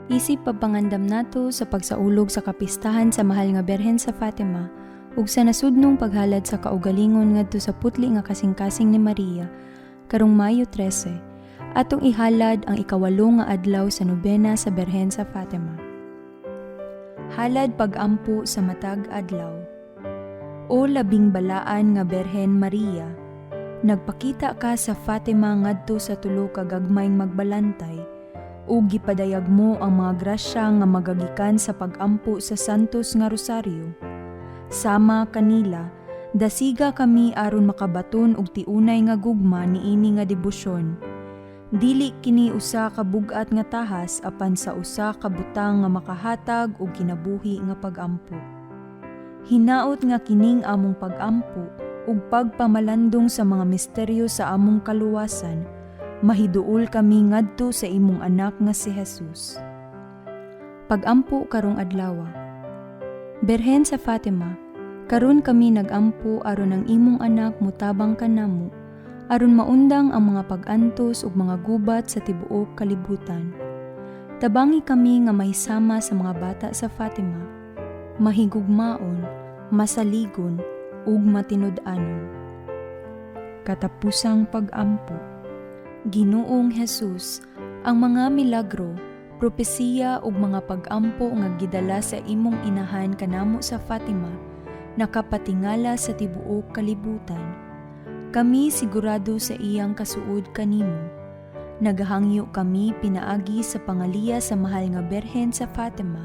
Isip pagpangandam nato sa pagsaulog sa kapistahan sa mahal nga Berhen sa Fatima ug sa nasudnong paghalad sa kaugalingon ngadto sa putli nga kasing-kasing ni Maria karong Mayo 13 atong ihalad ang ikawalo nga adlaw sa nobena sa Berhen sa Fatima. Halad pagampo sa matag adlaw. O labing balaan nga Berhen Maria, nagpakita ka sa Fatima ngadto sa tulo ka gagmayng magbalantay ug gipadayag mo ang mga grasya nga magagikan sa pagampo sa Santos nga Rosaryo. Sama kanila, dasiga kami aron makabaton og tiunay nga gugma niini nga debosyon. Dili kini usa ka bug-at nga tahas apan sa usa ka butang nga makahatag og kinabuhi nga pagampo. Hinaot nga kining among pagampo ug pagpamalandong sa mga misteryo sa among kaluwasan, mahiduol kami ngadto sa imong anak nga si Jesus. Pagampo karong adlaw. Berhen sa Fatima, karon kami nagampo aron ang imong anak mutabang kanamo, aron maundang ang mga pag-antos ug mga gubat sa tibuok kalibutan. Tabangi kami nga mahisama sa mga bata sa Fatima, mahigugmaon, masaligon, ug matinud-anon. Katapusang pagampo. Ginoong Jesus, ang mga milagro, propesiya ug mga pagampo nga gidala sa imong inahan kanamo sa Fatima, nakapatingala sa tibuok kalibutan. Kami sigurado sa iyang kasuod kanimo. Nagahangyo kami pinaagi sa pangaliya sa mahal nga Berhen sa Fatima,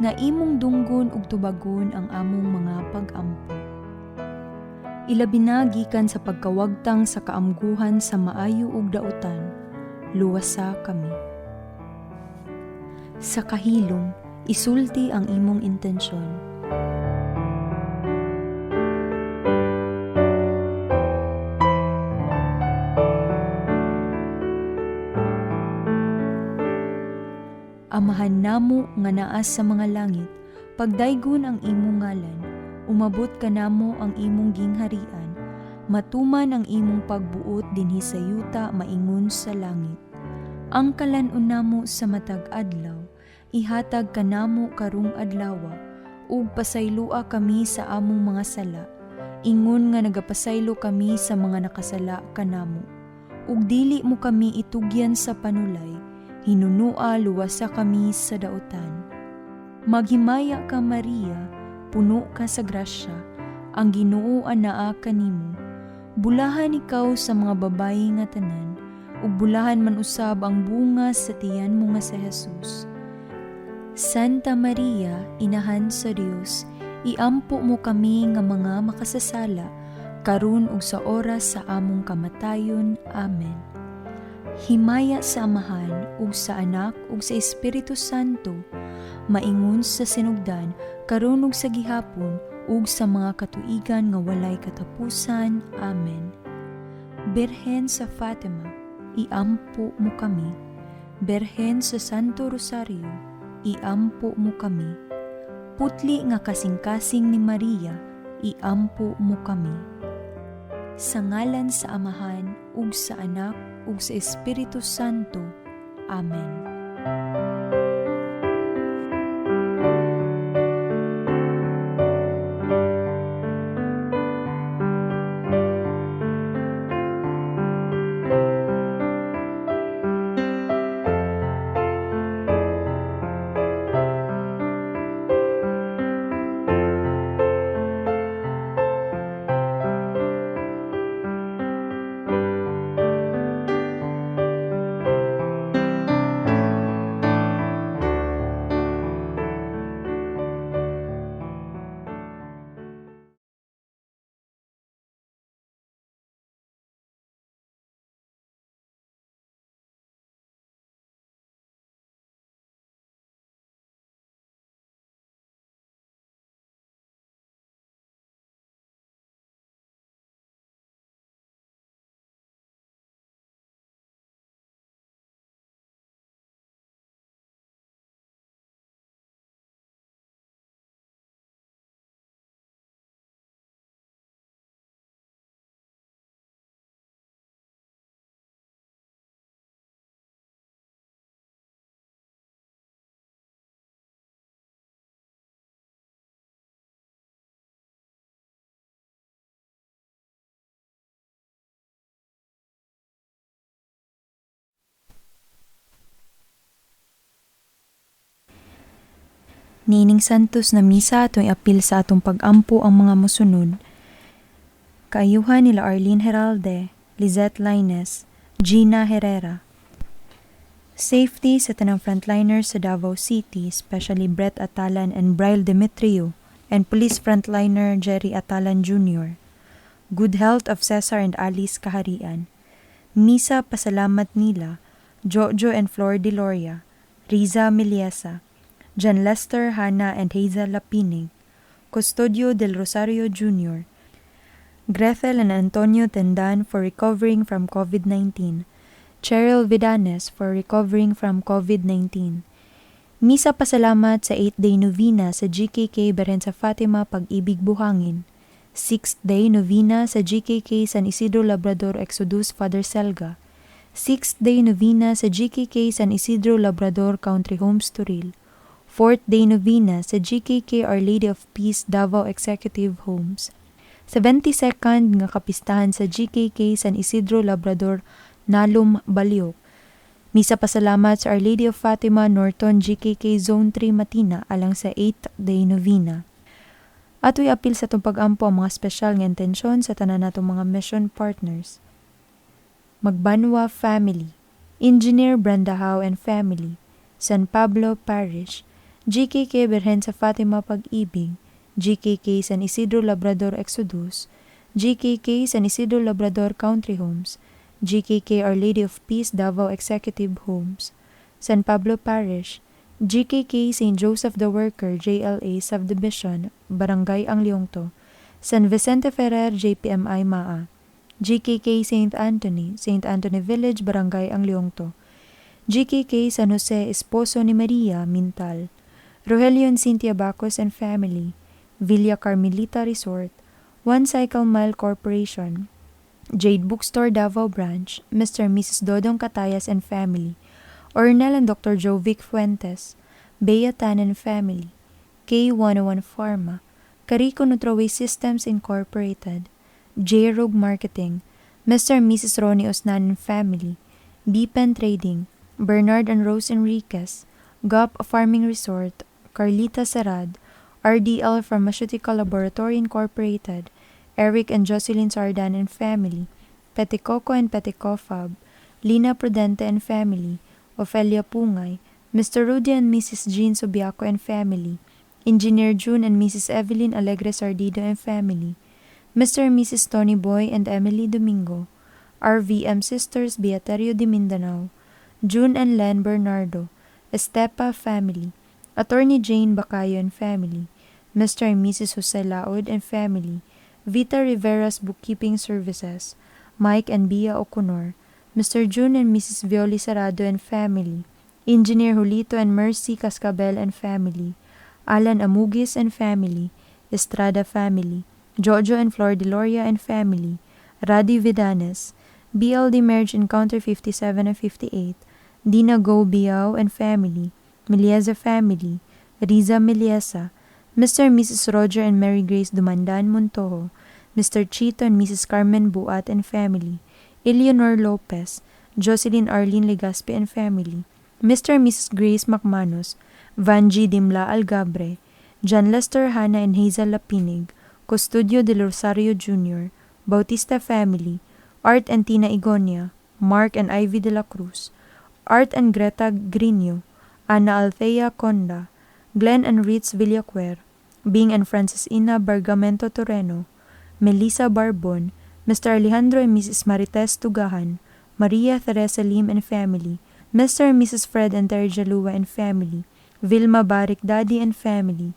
nga imong dunggon ug tubagon ang among mga pagampo. Ilabi na gikan sa pagkawagtang sa kaamguhan sa maayo ug dautan, luwasa kami. Sa kahilom, isulti ang imong intensyon. Amahan namo nga naas sa mga langit, pagdaygon ang imong ngalan, umabot kanamo ang imong gingharian, matuman ang imong pagbuot dinhi sa yuta maingon sa langit. Ang kalan-on namo sa matag adlaw, ihatag kanamo karong adlawa, ug pasaylua kami sa among mga sala, ingon nga nagapasaylo kami sa mga nakasala kanamo. Ug dili mo kami itugyan sa panulay, hinunua luwasa kami sa dautan. Maghimaya ka Maria, puno ka sa grasya, ang Ginoo anaa kanimo. Bulahan ikaw sa mga babayi nga tanan, ug bulahan man usab ang bunga sa tiyan mo nga si Jesus. Santa Maria, inahan sa Dios, iampo mo kami nga mga makasasala, karon ug sa oras sa among kamatayon. Amen. Himaya sa Amahan, ug sa Anak, ug sa Espiritu Santo, maingon sa sinugdan, karon ug sa gihapon, ug sa mga katuigan nga walay katapusan. Amen. Berhen sa Fatima, iampo mo kami. Berhen sa Santo Rosario, iampo mo kami. Putli nga kasing-kasing ni Maria, iampo mo kami. Sa ngalan sa Amahan, ug sa Anak, ug sa Espiritu Santo. Amen. Niining santos na misa atong apil sa atong pag-ampo ang mga mosunod. Kaayuhan nila Arlene Heralde, Lizette Laines, Gina Herrera. Safety sa tanang frontliners sa Davao City, especially Brett Atalan and Bryle Demetrio, and Police Frontliner Jerry Atalan Jr. Good health of Cesar and Alice Kaharian. Misa pasalamat nila, Jojo and Flor Deloria, Riza Miliesa, John Lester, Hannah and Hazel Lapinig, Custodio del Rosario Jr., Grethel and Antonio Tendan for recovering from COVID-19, Cheryl Vidanes for recovering from COVID-19. Misa pasalamat sa 8th-day novena sa GKK Berenza Fatima Pag-ibig Buhangin, 6th-day novena sa GKK San Isidro Labrador Exodus Father Selga, 6th-day novena sa GKK San Isidro Labrador Country Homes Turil, 4th-day novena sa GKK Our Lady of Peace Davao Executive Homes, 72nd nga kapistahan sa GKK San Isidro Labrador Nalum Baliok. Misa pasalamat sa Our Lady of Fatima Norton GKK Zone 3 Matina alang sa 8th-day novena. Ato'y apil sa itong pag-ampo ang mga special nga intensyon sa tanan natong mga mission partners. Magbanwa Family, Engineer Brenda Howe and Family, San Pablo Parish, GKK Berhenza Fatima Pag-ibig, GKK San Isidro Labrador Exodus, GKK San Isidro Labrador Country Homes, GKK Our Lady of Peace Davao Executive Homes, San Pablo Parish, GKK St. Joseph the Worker JLA Subdivision, Barangay Ang Leongto, San Vicente Ferrer JPMI Maa, GKK St. Anthony Village Barangay Ang Leongto, GKK San Jose Esposo ni Maria Mintal, Rogelio and Cynthia Bacos and Family, Villa Carmelita Resort, One Cycle Mile Corporation, Jade Bookstore Davao Branch, Mr. and Mrs. Dodong Catayas and Family, Ornel and Dr. Jovic Fuentes, Bea Tan and Family, K101 Pharma, Carico Nutroway Systems Incorporated, J-Rogue Marketing, Mr. and Mrs. Ronnie Osnan and Family, B-Pen Trading, Bernard and Rose Enriquez, GOP Farming Resort, Carlita Serad, RDL Pharmaceutical Laboratory Incorporated, Eric and Jocelyn Sardan and Family, Peticoco and Peticofab, Lina Prudente and Family, Ofelia Pungay, Mr. Rudy and Mrs. Jean Subiaco and Family, Engineer June and Mrs. Evelyn Alegre Sardido and Family, Mr. and Mrs. Tony Boy and Emily Domingo, RVM Sisters Beaterio de Mindanao, June and Len Bernardo, Estepa Family, Attorney Jane Bacayo and Family, Mr. and Mrs. Jose Laod and Family, Vita Rivera's Bookkeeping Services, Mike and Bia Oconor, Mr. June and Mrs. Violi Sarado and Family, Engineer Julito and Mercy Cascabel and Family, Alan Amugis and Family, Estrada Family, Jojo and Flor Deloria and Family, Radi Vidanes, BLD Marriage Encounter 57 and 58, Dina Go Biao and Family, Milieza Family, Riza Miliesa, Mr. and Mrs. Roger and Mary Grace Dumandan Montojo, Mr. Chito and Mrs. Carmen Buat and Family, Eleanor Lopez, Jocelyn Arlene Legaspi and Family, Mr. and Mrs. Grace McManus, Vanji Dimla Algabre, John Lester Hannah and Hazel Lapinig, Custodio del Rosario Jr., Bautista Family, Art and Tina Igonia, Mark and Ivy de la Cruz, Art and Greta Grino, Ana Althea Conda, Glenn and Ritz Villaquer, Bing and Francisina Bargamento Toreno, Melissa Barbon, Mr. Alejandro and Mrs. Marites Tugahan, Maria Teresa Lim and Family, Mr. and Mrs. Fred and Terry Jalua and Family, Vilma Barik Daddy and Family,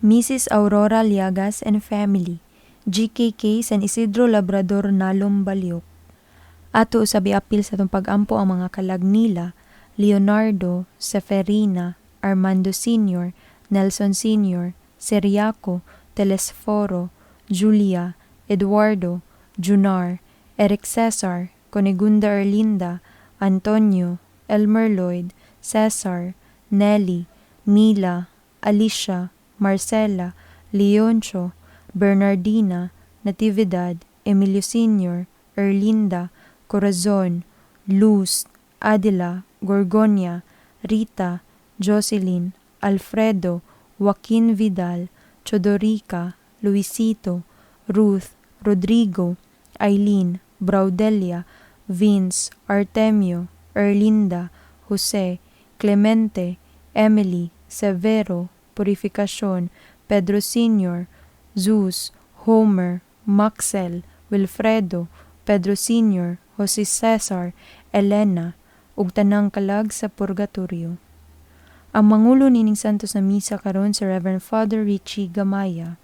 Mrs. Aurora Liagas and Family, GKK San Isidro Labrador Nalum Baliok. Ato sabi apil sa itong pag-ampo ang mga kalag nila, Leonardo, Seferina, Armando Sr., Nelson Sr., Seriaco, Telesforo, Julia, Eduardo, Junar, Eric Cesar, Conegunda Erlinda, Antonio, Elmer Lloyd, Cesar, Nelly, Mila, Alicia, Marcela, Leoncio, Bernardina, Natividad, Emilio Sr., Erlinda, Corazon, Luz, Adela, Gorgonia, Rita, Jocelyn, Alfredo, Joaquin Vidal, Chodorica, Luisito, Ruth, Rodrigo, Eileen, Braudelia, Vince, Artemio, Erlinda, Jose, Clemente, Emily, Severo, Purificacion, Pedro Sr., Zeus, Homer, Maxel, Wilfredo, Pedro Sr., Jose Cesar, Elena, ug tanang kalag sa purgatorio. Ang mangulo nining santos na misa karon sa Reverend Father Richie Gamaya,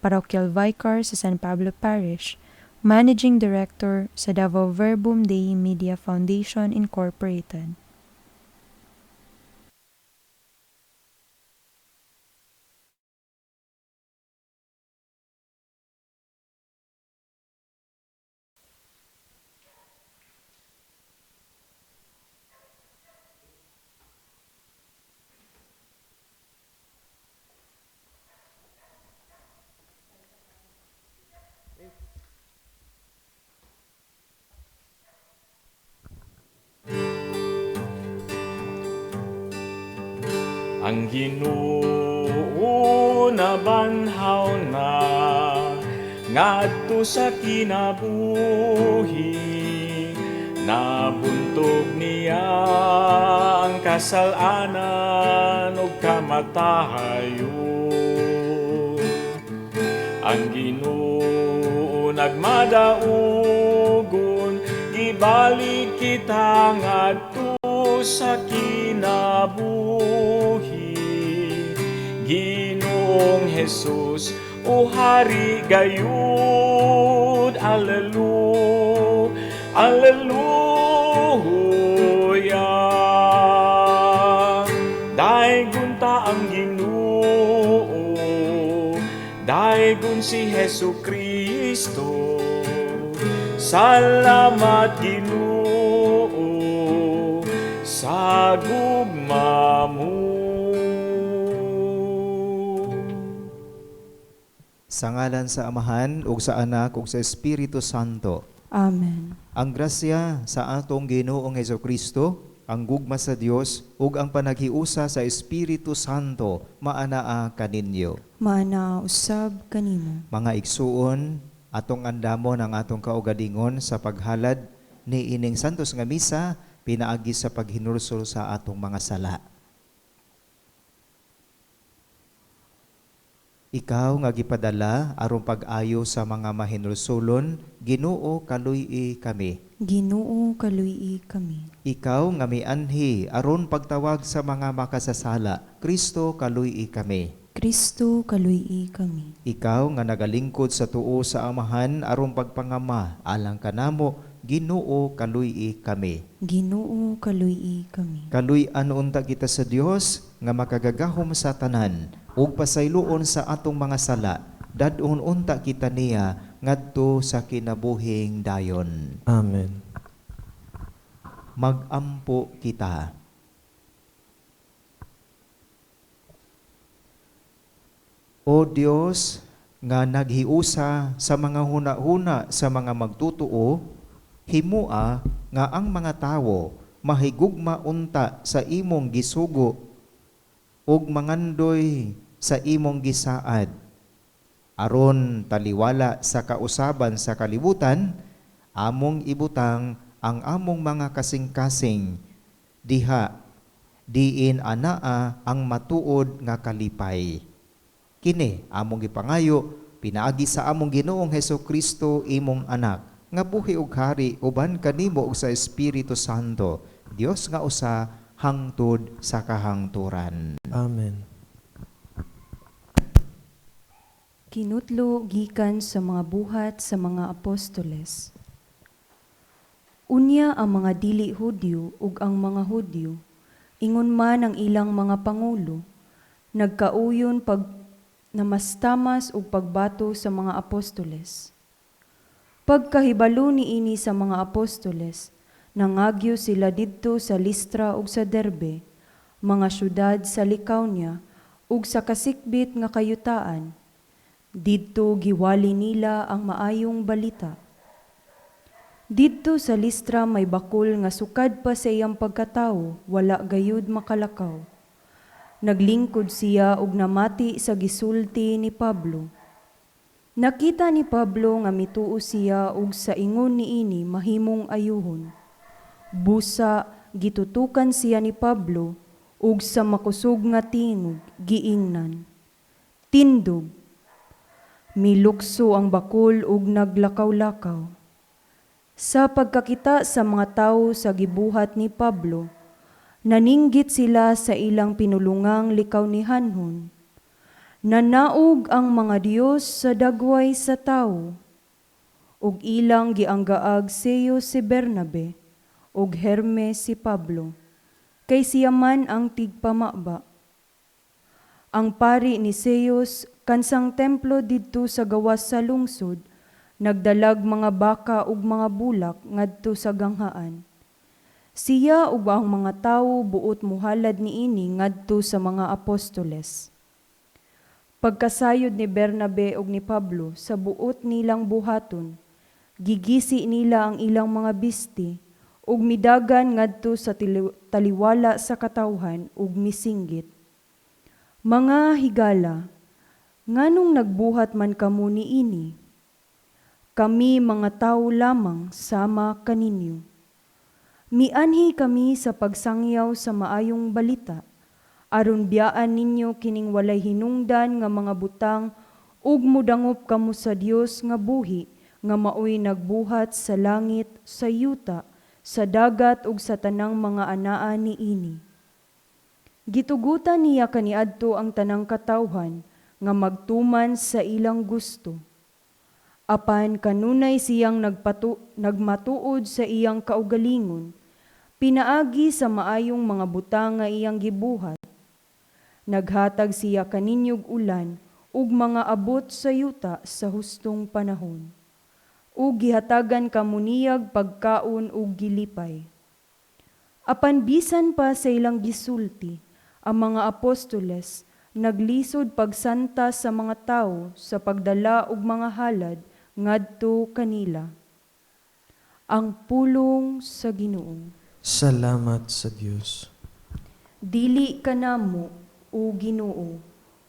Parochial Vicar sa San Pablo Parish, Managing Director sa Davao Verbum Dei Media Foundation Incorporated. Ang Ginoo nabanhaw na ngadto sa kinabuhi, nabuntog niya ang kasalanan ug kamatayon. Ang Ginoo nagmadaugon, gibalik kita ngadto sa kinabuhi. Ginoong Jesus, o Hari gayud, Alleluia. Daigon ta ang Ginoo, daigon si Hesu Kristo. Salamat Ginoo sa gugma mo. Sa ngalan sa Amahan, ug sa Anak, ug sa Espiritu Santo. Amen. Ang grasya sa atong Ginoong Hesukristo, ang gugma sa Dios ug ang panaghiusa sa Espiritu Santo maanaa kaninyo. Maana usab kanimo. Mga igsuon, atong andamon ang atong kaugadingon sa paghalad ni ining santos nga misa pinaagi sa paghinursol sa atong mga sala. Ikaw nga gipadala aron pag-ayo sa mga mahinulsulon, Ginoo kaluy-i kami. Ginoo kaluy-i kami. Ikaw nga mianhi aron pagtawag sa mga makasasala, Kristo kaluy-i kami. Kristo kaluy-i kami. Ikaw nga nagalingkod sa tuo sa Amahan aron pagpangama alang kanamo, Ginoo kaluy-i kami. Ginoo kaluy-i kami. Kaluy-an unta kita sa Dios nga makagagahom sa tanan ug pasayloon sa atong mga sala, dadon unta kita niya ngadto sa kinabuhing dayon. Amen. Magampo kita. O Dios nga naghiusa sa mga huna-huna sa mga magtutuo, himua nga ang mga tawo mahigugma unta sa imong gisugo ug mangandoy sa imong gisaad, aron taliwala sa kausaban sa kalibutan, among ibutang ang among mga kasing-kasing diha diin anaa ang matuod nga kalipay. Kini among gipangayo pinaagi sa among Ginoong Hesukristo imong anak nga buhi ug hari uban kanimo ug sa Espiritu Santo, Dios nga usa hangtod sa kahangturan. Amen. Kinutlo gikan sa mga buhat sa mga apostoles. Unya ang mga dili Hudyo ug ang mga Hudyo, ingon man ang ilang mga pangulo, nagkauyon pag namastamas ug pagbato sa mga apostoles. Pagkahibalo niini sa mga apostoles, nangagyo sila didto sa Listra ug sa Derbe, mga syudad sa Lycaonia ug sa kasikbit nga kayutaan. Didto giwali nila ang maayong balita. Didto sa Listra may bakul nga sukad pa sa iyang pagkatawo, wala gayud makalakaw. Naglingkod siya ug namati sa gisulti ni Pablo. Nakita ni Pablo nga mituo siya ug sa ingon niini mahimong ayuhon. Busa gitutukan siya ni Pablo ug sa makusog nga tingog giingnan. Tindog. Milukso ang bakol ug naglakaw-lakaw. Sa pagkakita sa mga tawo sa gibuhat ni Pablo, naninggit sila sa ilang pinulungang likawnihanhon. Nanaog ang mga Dios sa dagway sa tawo, ug ilang gianggaag Seyo si Bernabe, ug Herme si Pablo, kay siya man ang tigpamaba. Ang pari ni Seyos kansang templo didto sa gawas sa lungsod, nagdalag mga baka ug mga bulak ngadto sa ganghaan. Siya ug ang mga tawo buot muhalad niini ngadto sa mga apostoles. Pagkasayod ni Bernabe ug ni Pablo sa buot nilang buhaton, gigisi nila ang ilang mga bisti ug midagan ngadto sa taliwala sa katawhan ug misinggit. Mga higala, nganong nagbuhat man kamo niini? Kami mga tawo lamang sama kaninyo. Mianhi kami sa pagsangyaw sa maayong balita, aron biyaan ninyo kining walay hinungdan nga mga butang ug mudangop kamo sa Dios nga buhi nga maoy nagbuhat sa langit, sa yuta, sa dagat ug sa tanang mga anaa niini. Gitugutan niya kaniadto ang tanang katawhan nga magtuman sa ilang gusto. Apan kanunay siyang nagmatuod sa iyang kaugalingon, pinaagi sa maayong mga butang nga iyang gibuhat. Naghatag siya kaninyog ulan ug mga abot sa yuta sa hustong panahon. Ug gihatagan kamuniyag pagkaon ug gilipay. Apan bisan pa sa ilang gisulti, ang mga apostoles naglisod pagsanta sa mga tawo sa pagdala og mga halad ngadto kanila. Ang pulong sa Ginoo. Salamat sa Diyos. Dili kanamo o Ginoo,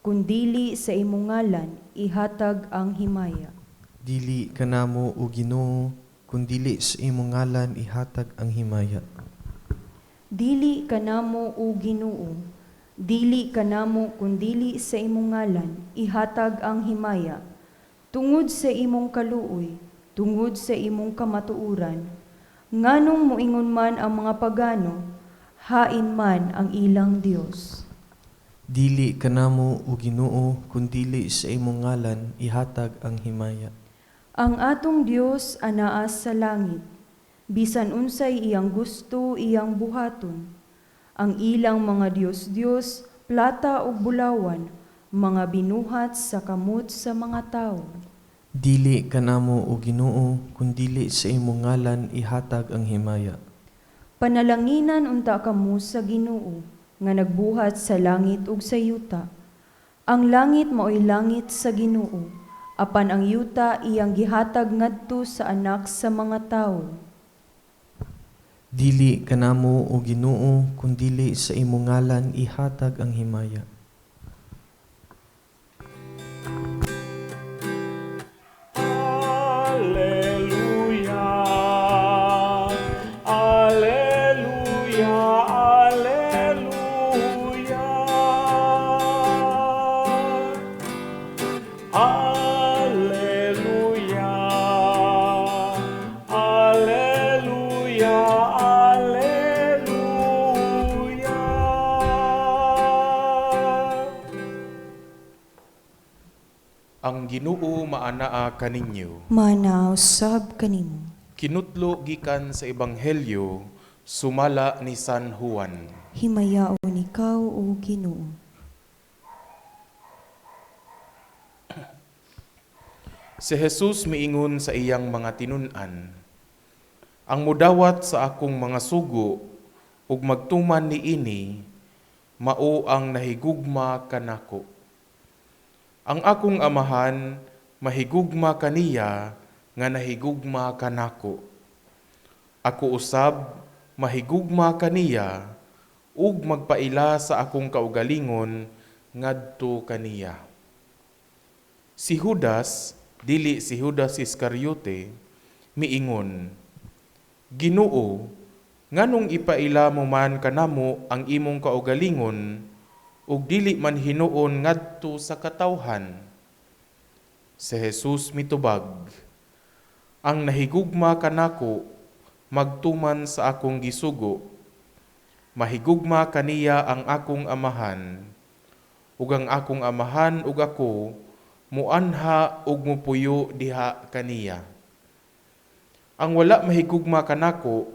kundili sa imong ngalan ihatag ang himaya. Dili kanamo o Ginoo, kundili sa imong ngalan ihatag ang himaya. Dili kanamo o Ginoo, dili kanamo kundili sa imong ngalan ihatag ang himaya. Tungod sa imong kaluoy, tungod sa imong kamatuuran, nganong moingon man ang mga pagano, hain man ang ilang Dios. Dili kanamo o Ginoo, kundili sa imong ngalan ihatag ang himaya. Ang atong Dios anaa sa langit, bisan unsay iyang gusto iyang buhaton. Ang ilang mga Dios-Dios, plata ug bulawan, mga binuhat sa kamot sa mga tawo. Dili kanamo o Ginoo, kundili sa imong ngalan ihatag ang himaya. Panalanginan unta kamo sa Ginoo, nga nagbuhat sa langit ug sa yuta. Ang langit maoy langit sa Ginoo, apan ang yuta iyang gihatag ngadto sa anak sa mga tawo. Dili kanamo o Ginoo, kundili sa imong ngalan ihatag ang himaya. Alleluia, alleluia, alleluia. Alleluia, alleluia, alleluia. Ang Ginoo maanaa kaninyo. Manaw sab kanimo. Kinutlo gikan sa Ebanghelyo sumala ni San Juan. Himayaon ikaw o Ginoo. Si Jesus miingon sa iyang mga tinun-an, ang mudawat sa akong mga sugo ug magtuman niini mao ang nahigugma kanako. Ang akong amahan mahigugma kaniya nga nahigugma kanako. Ako usab mahigugma kaniya ug magpaila sa akong kaugalingon ngadto kaniya. Si Judas, dili si Judas Iscariote, miingon, Ginoo, nganong ipaila mo man kanamo ang imong kaugalingon ug dili man hinuon ngadto sa katawhan? Si Jesus mitubag, ang nahigugma kanako magtuman sa akong gisugo, mahigugma kaniya ang akong amahan, ug ang akong amahan ug ako muanha ug mupuyo diha kaniya. Ang wala mahigugma kanako,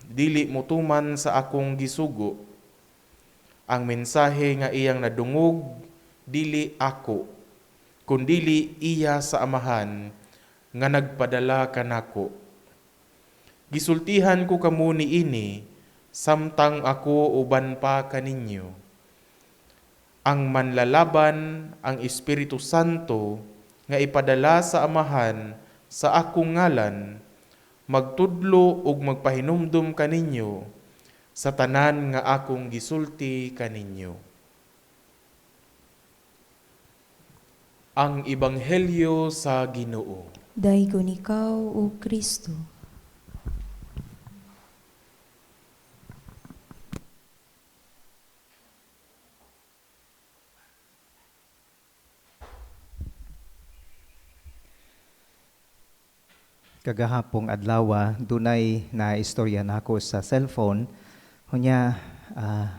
dili mutuman sa akong gisugo. Ang mensahe nga iyang nadungog, dili ako, kundili iya sa amahan nga nagpadala kanako. Gisultihan ko kamo niini, samtang ako uban pa kaninyo. Ang manlalaban ang Espiritu Santo nga ipadala sa amahan sa akong ngalan, magtudlo ug magpahinumdum kaninyo sa tanan nga akong gisulti kaninyo. Ang Ebanghelyo sa Ginoo. Daygon ikaw, O Kristo. Kagahapong adlaw, dunay na istorya nako sa cellphone. Hunya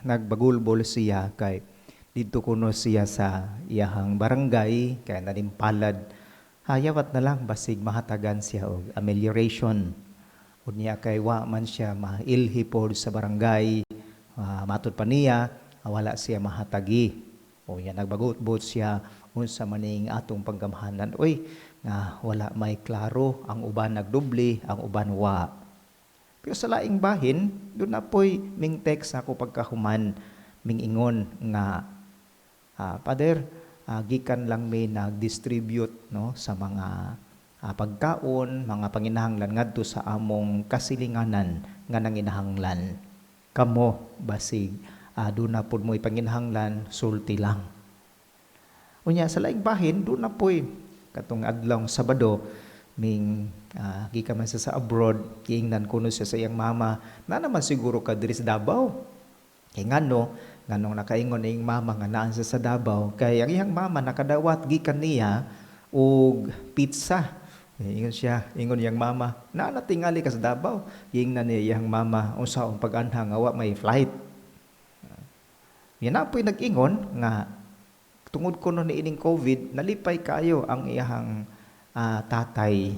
nagbagulbol siya kay dito kuno siya sa iyahang barangay kay nanimpalad. Hayawat na lang basig mahatagan siya og amelioration. Unya kay wa man siya mailhi pod sa barangay, matud pa niya wala siya mahatagi. O yan nagbagot-bot siya unsa maning atong panggamhanan. Oy, nga wala may klaro, ang uban nagdubli, ang uban wa. Pero sa laing bahin, doon na po'y ming text ako pagkahuman, ming ingon nga, Pader, gikan lang may nag-distribute no, sa mga pagkaon, mga panginahanglan ngadto sa among kasilinganan nga nanginahanglan. Kamo, basig, doon na po mo'y panginahanglan, sulti lang. Unya, sa laing bahin, doon na po'y katong adlaw Sabado, ming gikan man siya sa abroad, kiingnan kuno siya sa iyang mama, na naman siguro ka diri sa Davao. Kay nganong nakaingon iyang mama nga naan siya sa Davao, kay ang iyang mama nakadawat gikan niya og pizza. Ingon iyang mama, natingali ka sa Davao. Kiingnan niya iyang mama, unsaon pag-anhang awa may flight. Yan na po'y nag-ingon nga tungod ko ni ining COVID, nalipay kayo ang iyahang tatay.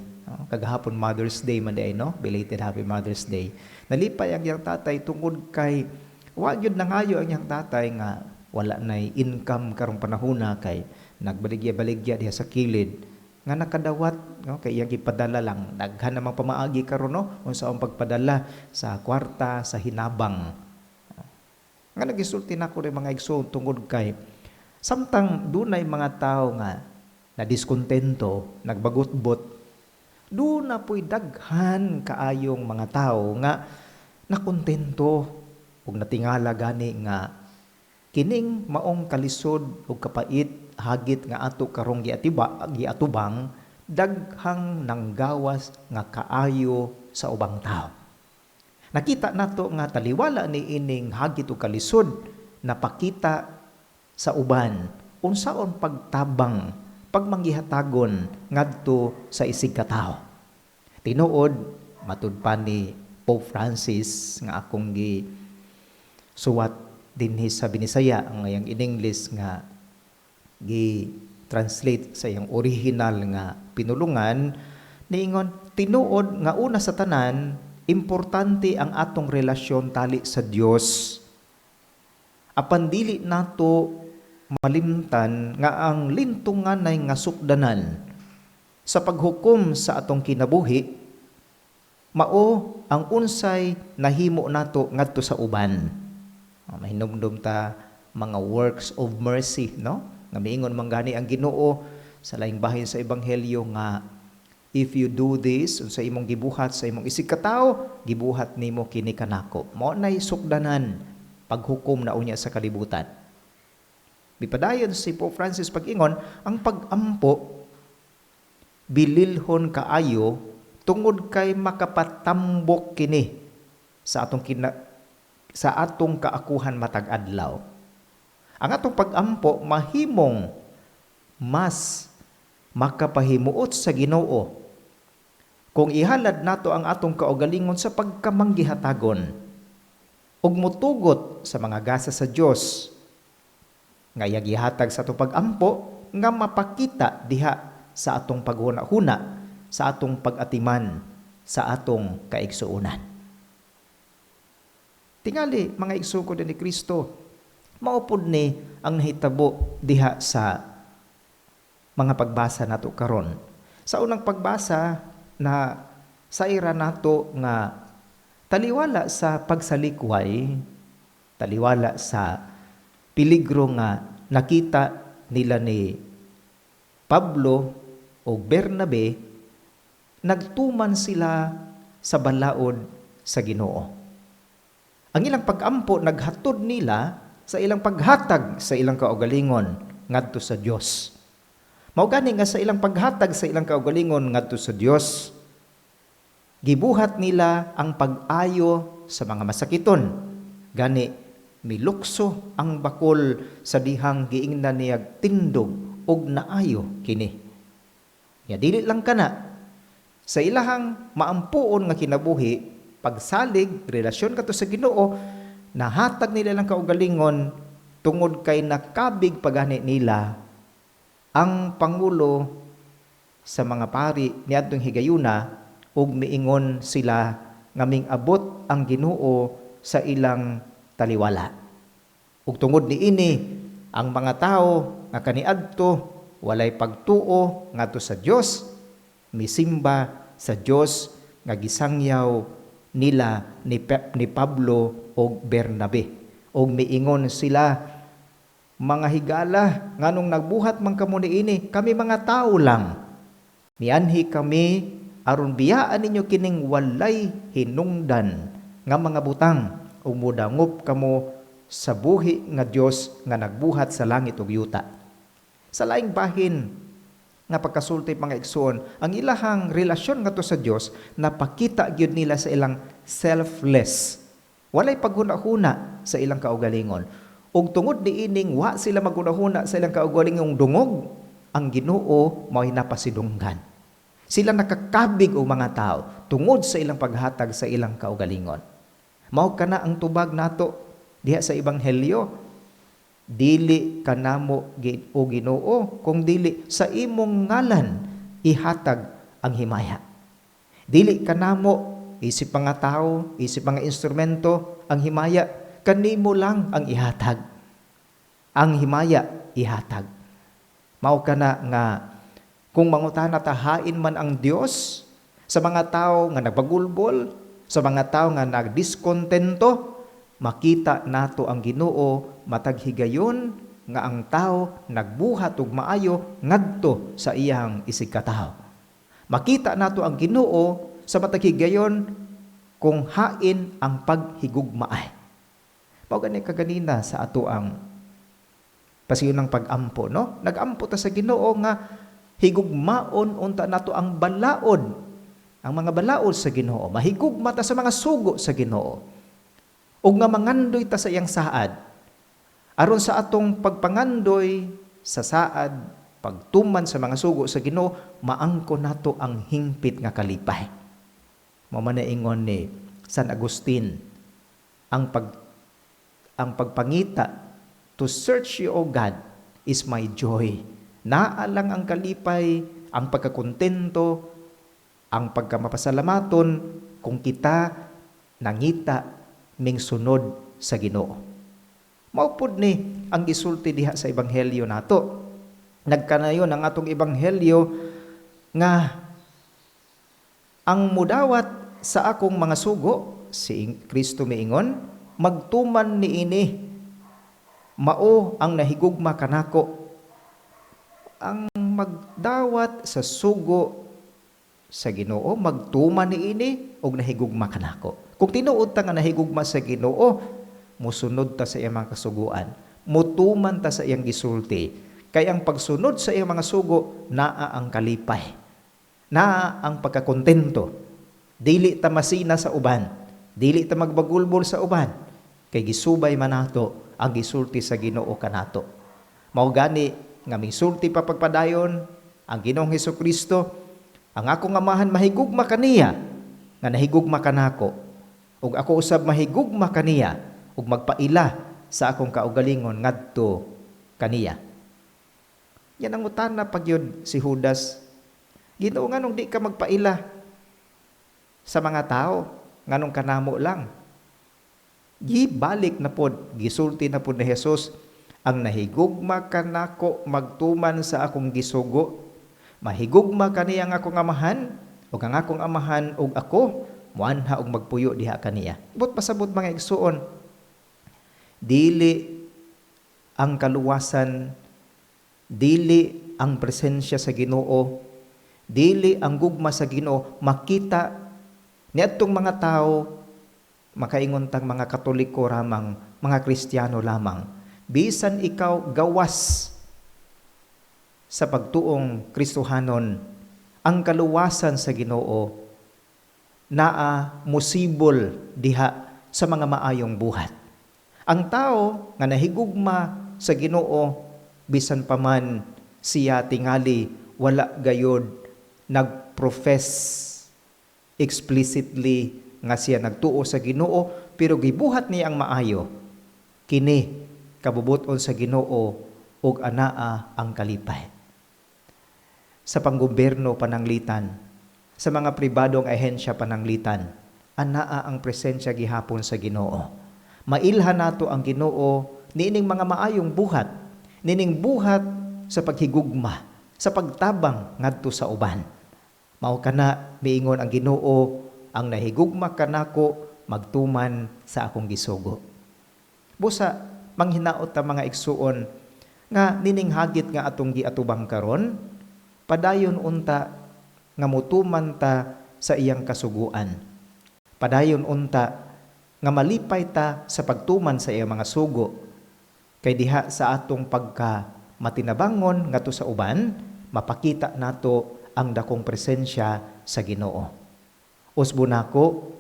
Kagahapon Mother's Day man day, no? Belated Happy Mother's Day. Nalipay ang iyang tatay tungod kay wa gyud nangayo ang iyang tatay nga wala nay income karong panahona kay nagbaligya-baligya diha sa kilid nga nakadawat, no? Kay iyang gipadala lang daghan namang pamaagi karon, no? Unsa ang pagpadala sa kwarta, sa hinabang. Nga nagisulti nako rin mga igsoon tungod kay samtang dunay mga tao nga na diskontento, nagbagot-bot, doon na po'y daghan kaayong mga tao nga nakontento ug natingala gani nga kining maong kalisod ug kapait hagit nga ato karong giatubang daghang nanggawas nga kaayo sa ubang tao. Nakita nato nga taliwala ni ining hagit ug kalisod napakita sa uban, unsaon pagtabang, pagmanggihatagon ngadto sa isig katao. Tinuod, matud pa ni Pope Francis nga akong suwat dinhi sa Binisaya, ang iyang in English nga gi-translate sa iyang original nga pinulungan, niingon, tinuod nga una sa tanan, importante ang atong relasyon tali sa Dios. Apan dili nato malimtan nga ang lintungan ay nga sukdanan sa paghukom sa atong kinabuhi, mao ang unsay nahimo nato ngadto sa uban. Mahinumdum ta mga works of mercy, no? Nga miingon man gani ang Ginoo sa laing bahin sa ebanghelyo nga if you do this sa imong gibuhat sa imong isig katao, gibuhat nimo kini kanako. Mao nay sukdanan paghukom na unya sa kalibutan. Bipadayon si Pope Francis pag-ingon, ang pag-ampo bililhon kaayo tungod kay makapatambok kini sa atong kaakuhan matag adlaw. Ang atong pag-ampo mahimong mas makapahimuot sa Ginoo kung ihalad nato ang atong kaugalingon sa pagkamanggihatagon ug mutugot sa mga gasa sa Dios nga gihatag sa atong pag-ampo nga mapakita diha sa atong paghuna-huna, sa atong pag-atiman, sa atong kaigsuonan. Tingali mga igsuko ni Kristo, maupod ni ang nahitabo diha sa mga pagbasa nato karon. Sa unang pagbasa na sa ira nato nga taliwala sa pagsalikway, taliwala sa peligro nga nakita nila ni Pablo o Bernabe, nagtuman sila sa balaod sa Ginoo. Ang ilang pag-ampo naghatod nila sa ilang paghatag sa ilang kaugalingon ngadto sa Dios. Mao gani nga sa ilang paghatag sa ilang kaugalingon ngadto sa Dios, gibuhat nila ang pag-ayo sa mga masakiton. Gani milukso ang bakol sa dihang giingnan niya tindog og naayo kini. Ya dili lang kana sa ilahang maampuon nga kinabuhi, pagsalig relasyon kadto sa Ginoo, nahatag nila lang kaugalingon tungod kay nakabig pagani nila ang pangulo sa mga pari niadtong higayuna ug miingon sila nga ming-abot ang Ginoo sa ilang taliwala. Ug tungod niini ang mga tao nga kaniadto walay pagtuo ngadto sa Dios, misimba sa Dios nga gisangyaw nila ni Pablo o Bernabe. O miingon sila, mga higala, nganong nagbuhat man kamo niini, kami mga tao lang. Mianhi kami, aron biyaan ninyo kining walay hinungdan nga mga butang, o mudangop kamo sa buhi nga Dios nga nagbuhat sa langit ug yuta. Sa laing bahin, nga pagkasulti mga igsoon, ang ilahang relasyon ngadto sa Dios napakita gyud nila sa ilang selfless. Walay paghuna-huna sa ilang kaugalingon. Ug tungod niining wa sila maghuna-huna sa ilang kaugalingong dungog, ang Ginoo mao hinapasidunggan. Sila nakakabig og mga tao tungod sa ilang paghatag sa ilang kaugalingon. Mao kana ang tubag nato diha sa ebanghelyo. Dili kanamo o Ginoo kung dili sa imong ngalan ihatag ang himaya. Dili kanamo isip mga tao, isip mga instrumento ang himaya, kanimo lang ang ihatag. Ang himaya ihatag. Mao kana nga kung mangutana ta hain man ang Dios sa mga tao nga nagbagulbol, sa mga tao nga nagdiskontento, makita nato ang Ginoo matag higayon nga ang tao nagbuhat og maayo ngadto sa iyang isigkatawo. Makita nato ang Ginoo sa matag higayon kung hain ang paghigugmaay. Mao gani kaganina sa ato ang pasiyon ng pag-ampo, no? Nag-ampo ta sa Ginoo nga higugmaon unta nato ang balaod, ang mga balaod sa Ginoo. Mahigugma ta sa mga sugo sa Ginoo. Ug nga mangandoy ta sa iyang saad, aron sa atong pagpangandoy sa saad, pagtuman sa mga sugo sa Ginoo, maangko nato ang hingpit nga kalipay. Mao man ingon ni San Agustin, ang pagpangita, to search you, O God, is my joy. Naa lang ang kalipay, ang pagkakontento, ang pagkamapasalamaton kung kita nangita ming sunod sa Ginoo. Maupod ni ang gisulti diha sa ebanghelyo nato. Nagkanayon ang atong ebanghelyo nga ang mudawat sa akong mga sugo, si Kristo miingon, magtuman niini, mao ang nahigugma kanako. Ang magdawat sa sugo sa Ginoo, magtuman niini og nahigugma kanako. Kung tinuod ta nga nahigugma sa Ginoo, musunod ta sa iyang mga kasuguan, mutuman ta sa iyang gisulti. Kay ang pagsunod sa iyang mga sugo, naa ang kalipay, naa ang pagkakontento. Dili ta masina sa uban, dili ta magbagulbol sa uban, kay gisubay man nato ang gisulti sa Ginoo kanato. Mao gani nga misulti pa pagpadayon ang Ginoong Hesukristo, ang akong amahan mahigugma kaniya nga nahigugma kanako, ug ako usab mahigugma kaniya ug magpaila sa akong kaugalingon ngadto kaniya. Yan ang utana pagyud si Judas. Ginoo, nganong di ka magpaila sa mga tao, nganong kanamo lang. Gibalik na pod, gisulti na pod ni Jesus, ang nahigugma kanako magtuman sa akong gisugo, mahigugma kaniya ang akong amahan, ug ang akong amahan ug ako muanha og magpuyo diha kaniya. But pasabot mga igsuon, dili ang kaluwasan, dili ang presensya sa Ginoo, dili ang gugma sa Ginoo makita niadtong mga tao, makaingon tang mga Katoliko ramang, mga Kristiyano lamang. Bisan ikaw gawas sa pagtuong Kristohanon, ang kaluwasan sa Ginoo naa musibol diha sa mga maayong buhat. Ang tao nga nahigugma sa Ginoo, bisan pa man siya tingali wala gayod nagprofess explicitly nga siya nagtuo sa Ginoo, pero gibuhat niya ang maayo, kini kabubuton sa Ginoo ug anaa ang kalipay. Sa panggobyerno pananglitan, sa mga pribadong ahensya pananglitan, anaa ang presensya gihapon sa Ginoo. Mailhan nato ang Ginoo niining mga maayong buhat, nining buhat sa paghigugma, sa pagtabang ngadto sa uban. Mao kana miingon ang Ginoo, ang nahigugma kanako magtuman sa akong gisugo. Busa manghinaot ta mga igsuon nga nining hagit nga atong giatubang karon, padayon unta nga mutuman ta sa iyang kasuguan. Padayon unta nga malipay ta sa pagtuman sa iyang mga sugo. Kay diha sa atong pagka matinabangon ngadto sa uban, mapakita nato ang dakong presensya sa Ginoo. Usbo nako,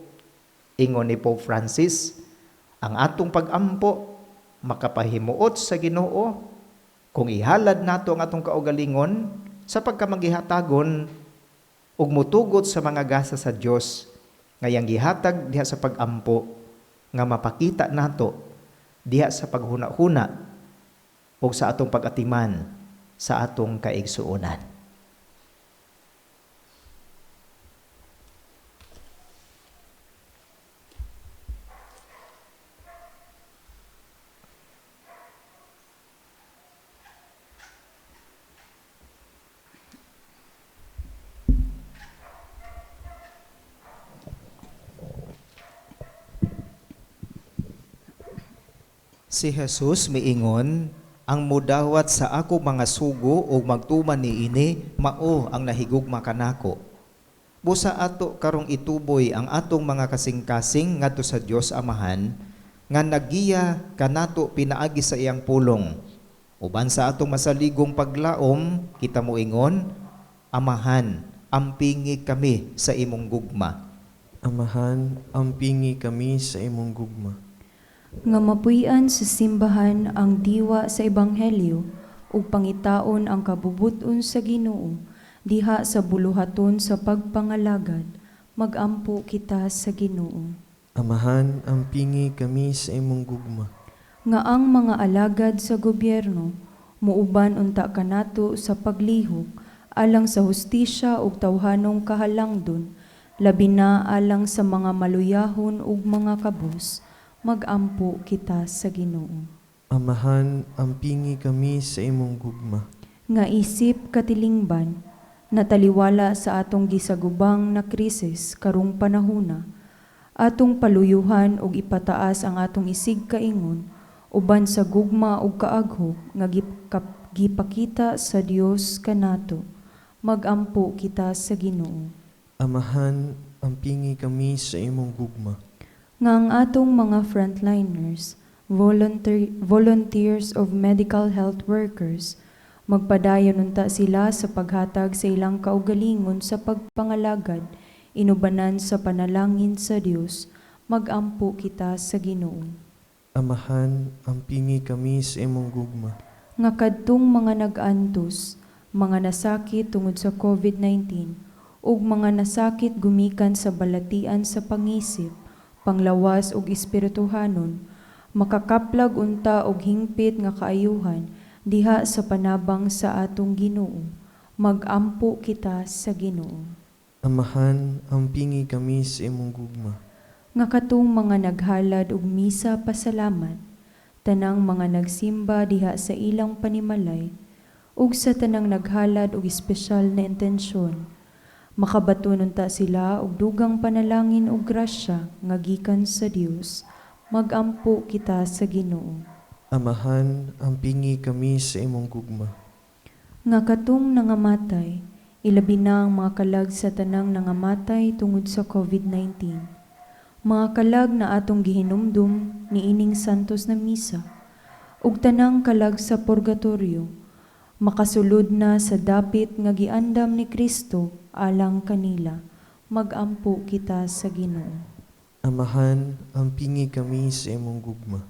ingon ni Pope Francis, ang atong pag-ampo makapahimuot sa Ginoo kung ihalad nato ang atong kaugalingon sa pagkamagihatagon ug mutugot sa mga gasa sa Dios ngayang gihatag diha sa pag-ampo nga mapakita nato diha sa paghuna-huna ug sa atong pag-atiman sa atong kaigsuonan. Si Jesus miingon, ang mudawat sa ako mga sugo o magtuman niini, mao ang nahigugma kanako. Busa ato karong ituboy ang atong mga kasing-kasing ngadto sa Dios Amahan, nga nagiya kanato pinaagi sa iyang pulong. Uban sa atong masaligong paglaom, kita moingon, Amahan, ampingi kami sa imong gugma. Amahan, ampingi kami sa imong gugma. Nga mapuy-an sa simbahan ang diwa sa ebanghelyo ug pangitaon ang kabubuton sa Ginoo diha sa buluhaton sa pagpangalagad, magampo kita sa Ginoo. Amahan, ampingi kami sa imong gugma. Nga ang mga alagad sa gobyerno muuban unta kanato sa paglihok alang sa hustisya ug tawhanong kahalangdon, labi na alang sa mga maluyahon ug mga kabus, magampo kita sa Ginoo. Amahan, ampingi kami sa imong gugma. Nga isip katilingban, nataliwala sa atong gisagubang na krisis karong panahuna, atong paluyuhan ug ipataas ang atong isig kaingon, uban sa gugma ug kaaghog nga gipakita sa Dios kanato, magampo kita sa Ginoo. Amahan, ampingi kami sa imong gugma. Nga ang atong mga frontliners, volunteers of medical health workers, magpadayon unta sila sa paghatag sa ilang kaugalingon sa pagpangalagad, inubanan sa panalangin sa Dios, magampo kita sa Ginoo. Amahan, ampingi kami sa imong gugma. Nga kadtong mga nag-antos, mga nasakit tungod sa COVID-19, ug mga nasakit gumikan sa balatian sa pangisip, panglawas ug espirituhanon, makakaplag unta og hingpit nga kaayuhan diha sa panabang sa atong Ginoo. Magampo kita sa Ginoo. Amahan, ampingi kami sa imong gugma. Nga katong mga naghalad og misa pasalamat, tanang mga nagsimba diha sa ilang panimalay, ug sa tanang naghalad og espesyal na intensyon, makabaton unta sila og dugang panalangin ug grasya nga gikan sa Dios. Magampo kita sa Ginoo. Amahan, ampingi kami sa imong gugma. Nga katong nangamatay, ilabi na ang mga kalag sa tanang nangamatay tungod sa COVID-19. Mga kalag na atong gihinumdum ni ining santos na misa, ug tanang kalag sa purgatorio, makasulod na sa dapit nga giandam ni Kristo alang kanila. Magampo kita sa Ginoo. Amahan, ampingi kami sa imong gugma.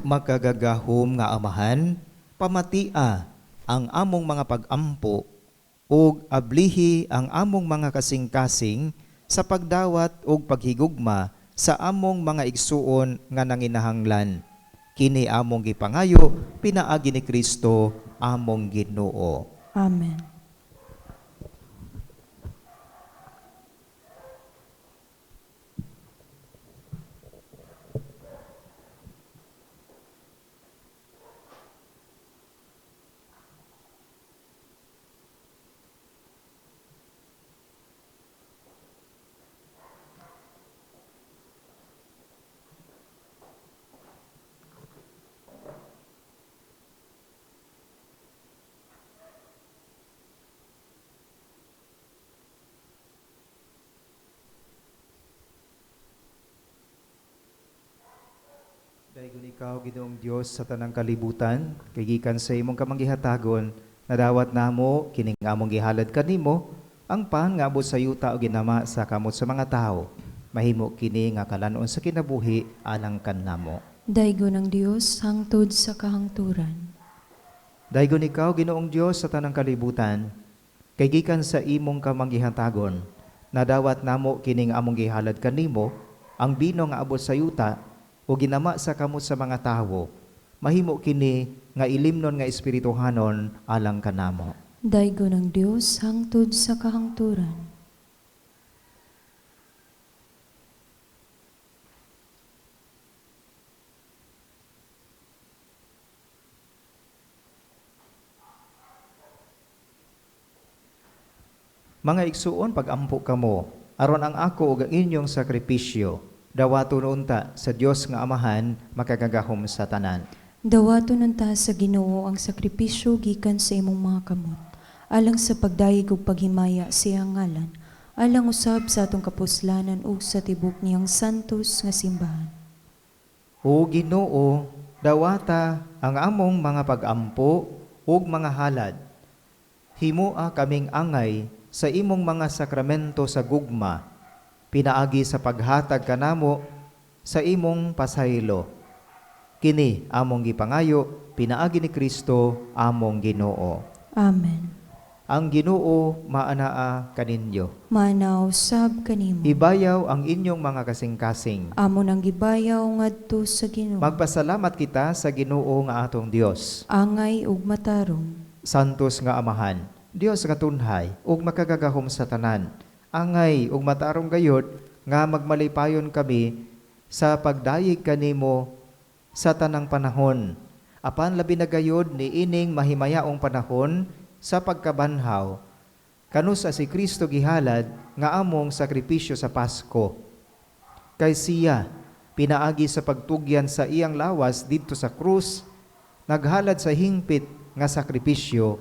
Makagagahom nga Amahan, pamatia ang among mga pag-ampo ug ablihi ang among mga kasing-kasing sa pagdawat ug paghigugma sa among mga igsuon nga nanginahanglan. Kini among gipangayo pinaagi ni Kristo among Ginoo. Amen. Daigon ikaw, Ginoong Dios sa tanang kalibutan, kay gikan sa imong kamanggihatagon, nadawat namo kining among gihalad kanimo, ang pan nga abot sa yuta o ginama sa kamot sa mga tao. Mahimo kini nga kalanon sa kinabuhi alang kannamo. Daigon ng Dios, hangtod sa kahangturan. Daigon ikaw, Ginoong Dios sa tanang kalibutan, kay gikan sa imong kamanggihatagon, nadawat namo kining among gihalad kanimo, ang bino nga abot sa yuta o ginama sa kamot sa mga tawo, mahimo kini nga ilimnon nga espirituhanon alang kanamo. Daigon ng Dios, hangtod sa kahangturan. Mga igsuon, pag-ampo kamo, aron ang ako ug ang inyong sakripisyo, dawaton unta sa Dios nga Amahan, makagagahom sa tanan. Dawaton unta sa Ginoo ang sakripisyo gikan sa imong mga kamot, alang sa pagdayeg ug paghimaya sa iyang ngalan, alang usab sa atong kapuslanan ug sa tibok niyang santos nga simbahan. O Ginoo, dawata ang among mga pag-ampo ug mga halad. Himoa kaming angay sa imong mga sakramento sa gugma, pinaagi sa paghatag kanamo sa imong pasaylo. Kini among gipangayo, pinaagi ni Kristo among Ginoo. Amen. Ang Ginoo maanaa kaninyo. Manaw sab kanimo. Ibayaw ang inyong mga kasing-kasing. Amon ang gibayaw ngadto sa Ginoo. Magpasalamat kita sa Ginoo nga atong Dios. Angay ug matarong. Santos nga Amahan, Dios nga tunhay ug makagagahom sa tanan. Angay ug matarong gayod nga magmalipayon kami sa pagdayeg kanimo sa tanang panahon. Apan labi na gayod ni ining mahimayaong panahon sa pagkabanhaw. Kanusa si Kristo gihalad nga among sakripisyo sa Pasko. Kay siya pinaagi sa pagtugyan sa iyang lawas didto sa krus, naghalad sa hingpit nga sakripisyo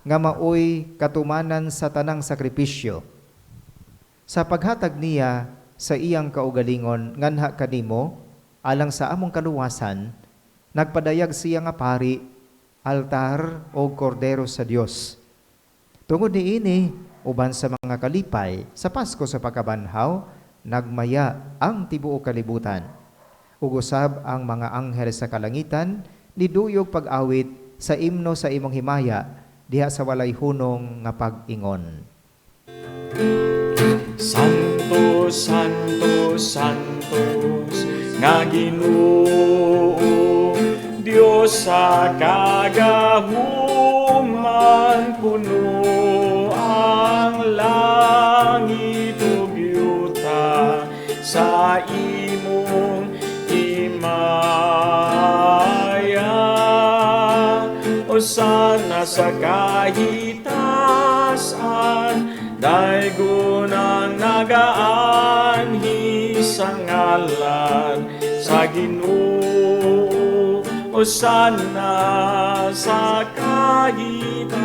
nga maoy katumanan sa tanang sakripisyo. Sa paghatag niya sa iyang kaugalingon nganha kanimo, alang sa among kaluwasan, nagpadayag siya nga pari, altar o kordero sa Dios. Tungod niini, uban sa mga kalipay, sa Pasko sa pagkabanhaw, nagmaya ang tibuok kalibutan. Ugusab ang mga anghel sa kalangitan, niduyog pag-awit sa imno sa imong himaya, diha sa walay hunong nga pag-ingon. Santos, Santos, Santos, nga Ginoo, Dios sa kagahuman, puno ang langit ug yuta sa imong himaya. Osana sa kahitasan, daygon ang nagaanhi sa ngalan sa Ginoo. Osana sa kahitasan.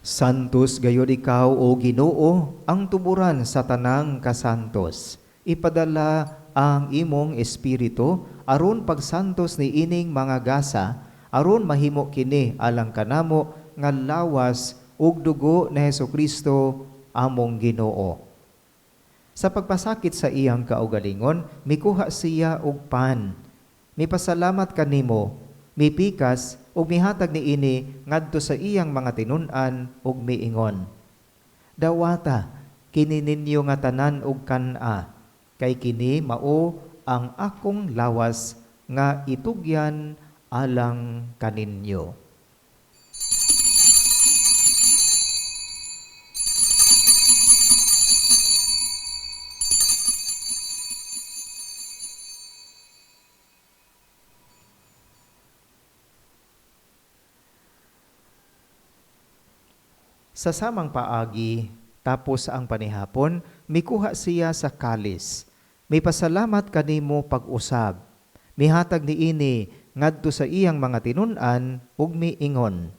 Santos gayud ikaw o Ginoo, ang tuburan sa tanang kasantos. Ipadala ang imong espiritu aron pagsantos ni ining mga gasa, aron mahimo kini alang kanamo nga lawas ug dugo ni Hesukristo among Ginoo. Sa pagpasakit sa iyang kaugalingon, mikuha siya og pan. Mipasalamat kanimo, mipikas ug mihatag niini ngadto sa iyang mga tinun-an ug miingon. Dawata kini ninyo nga tanan og kan-a, kay kini mao ang akong lawas nga itugyan alang kaninyo. Sa samang paagi, tapos ang panihapon, mikuha siya sa kalis. May pasalamat kanimo pag-usab. Mihatag niini ngadto sa iyang mga tinun-an ug miingon.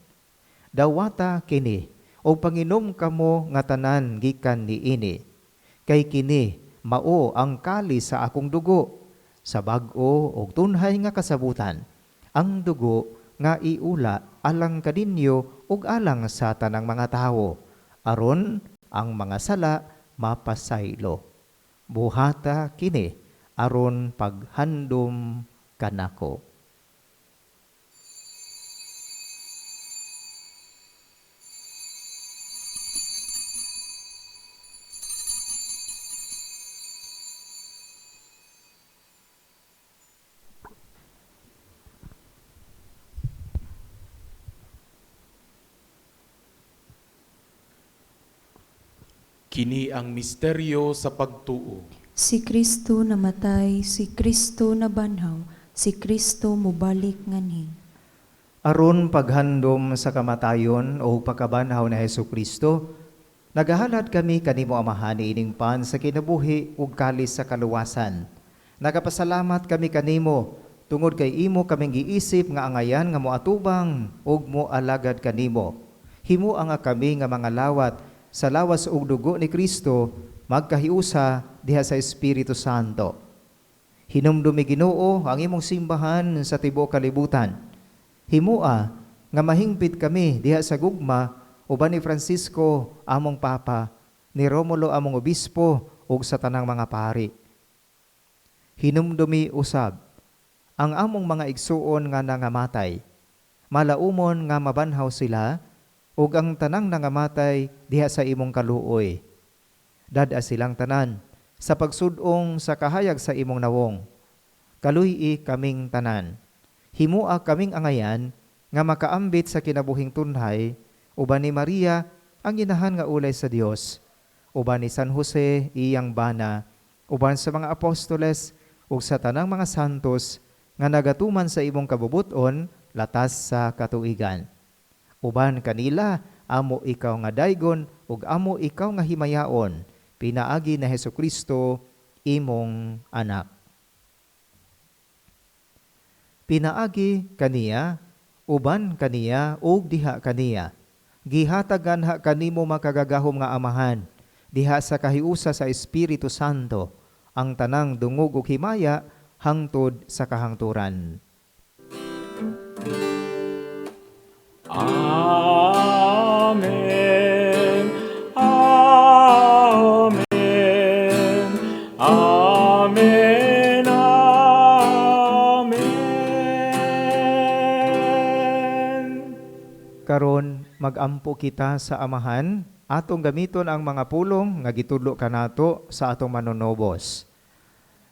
Dawata kini, o panginom kamo nga tanan gikan niini. Kay kini mao ang kalis sa akong dugo, sa bag-o ug tunhay nga kasabutan. Ang dugo nga iula alang kaninyo ug alang sa tanang mga tawo, aron ang mga sala mapasaylo. Buhata kini aron paghandom kanako. Kini ang misteryo sa pagtuo. Si Kristo namatay, si Kristo nabanhaw, si Kristo mubalik nganhi. Aron paghandom sa kamatayon o pagkabanhaw na Hesukristo, nagahalad kami kanimo Amahan ining pan sa kinabuhi ug kalis sa kaluwasan. Nagapasalamat kami kanimo tungod kay imo kaming giisip nga angayan nga moatubang ug moalagad kanimo. Himo nga kami nga mga lawat sa lawas ug dugo ni Kristo magkahiusa diha sa Espiritu Santo. Hinumdumi Ginoo ang imong simbahan sa tibuok kalibutan. Himua nga mahingpit kami diha sa gugma uban ni Francisco among papa, ni Romulo among obispo ug sa tanang mga pari. Hinumdumi usab ang among mga igsuon nga nangamatay. Malaumon nga mabanhaw sila ug ang tanang nangamatay diha sa imong kaluoy. Dada silang tanan sa pagsudong sa kahayag sa imong nawong. Kaluy-i kaming tanan. Himua kaming angayan nga makaambit sa kinabuhing tunhay, uban ni Maria ang inahan nga ulay sa Dios, uban ni San Jose iyang bana, uban sa mga apostoles ug sa tanang mga santos nga nagatuman sa imong kabubuton latas sa katuigan. Uban kanila, amo ikaw nga daygon ug amo ikaw nga himayaon, pinaagi na Hesukristo, imong anak. Pinaagi kaniya, uban kaniya ug diha kaniya. Gihatagan ha kanimo makagagahom nga Amahan, diha sa kahiusa sa Espiritu Santo, ang tanang dungog ug himaya hangtod sa kahangturan. Amen. Amen. Amen. Amen. Karon magampo kita sa Amahan, atong gamiton ang mga pulong nga gitudlo kanato sa atong manonobos.